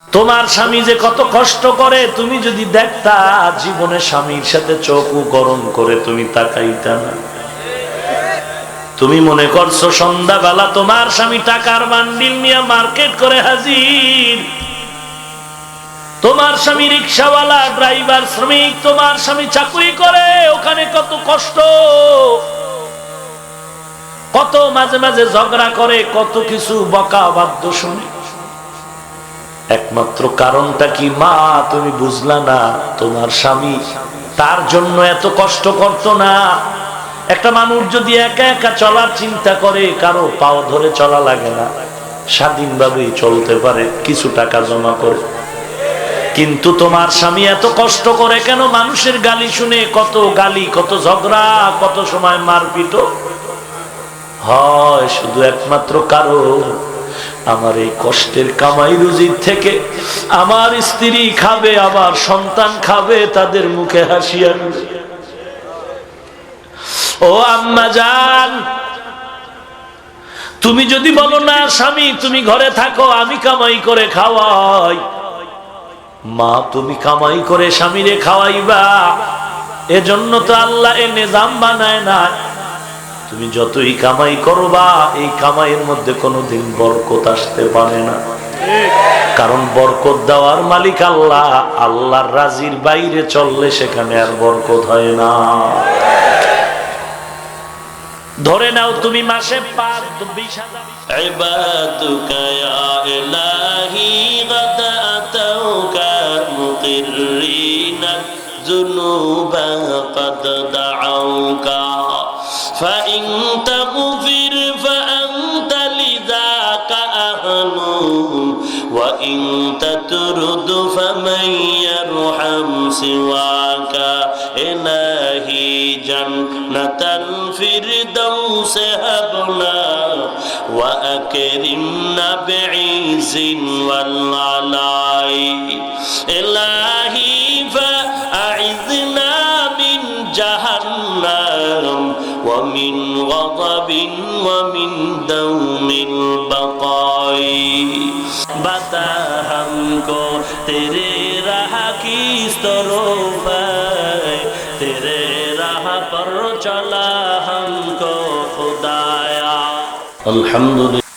তোমার স্বামী যে কত কষ্ট করে তুমি যদি দেখতা, জীবনে স্বামীর সাথে চোখও গরম করে তুমি তাকাইতা না। তুমি মনে করছো সন্ধ্যাবেলা তোমার স্বামী টাকার বান্ডিল নিয়ে মার্কেট করে হাজির, তোমার স্বামী রিকশাওয়ালা, ড্রাইভার, শ্রমিক, তোমার স্বামী চাকরি করে, ওখানে কত কষ্ট, কত মাঝে মাঝে ঝগড়া করে, কত কিছু বকা বাদ্য শুনে। একমাত্র কারণটা কি মা তুমি বুঝলা না? তোমার স্বামী তার জন্য এত কষ্ট করতো না। একটা মানুষ যদি একা একা চলার চিন্তা করে, কারো পাও ধরে চলা লাগে না, স্বাধীনভাবেই চলতে পারে, কিছু টাকা জমা করে। কিন্তু তোমার স্বামী এত কষ্ট করে কেন? মানুষের গালি শুনে, কত গালি, কত ঝগড়া, কত সময় মারপিট হয়। শুধু একমাত্র কারণ আমার এই কষ্টের কামাই রুজির থেকে আমার স্ত্রী খাবে, আমার সন্তান খাবে, তাদের মুখে হাসি আনবে। ও আম্মা জান, তুমি যদি বলো না স্বামী তুমি ঘরে থাকো, আমি কামাই করে খাওয়াই, মা তুমি কামাই করে স্বামীরে খাওয়াইবা, এজন্য তো আল্লাহ এ নিজাম বানায় না। তুমি যতই কামাই করবা, এই কামাইয়ের মধ্যে কোনোদিন বরকত আসতে পারে না, কারণ বরকত দেওয়ার মালিক আল্লাহ। আল্লাহর রাজির বাইরে চললে সেখানে আর বরকত হয় না। ধরে নাও তুমি মাসে 20,000 ইবাদুকা ইয়া ইলাহি গাদ আতাউকা মুকিররিনা যুনুবা قد دعوকা فإن تغفر فأنت لذاك أهل وإن تطرد فمن يرحم سواك إلهي جنة الفردوس هبنا وأكرمنا بعز والعلاء إلهي فأعذنا من جهنم ومن غضب ومن دوم البقاء बता हमको तेरे राह की तरफ तेरे राह पर चला हमको खुदाया। अल्हम्दुलिल्लाह।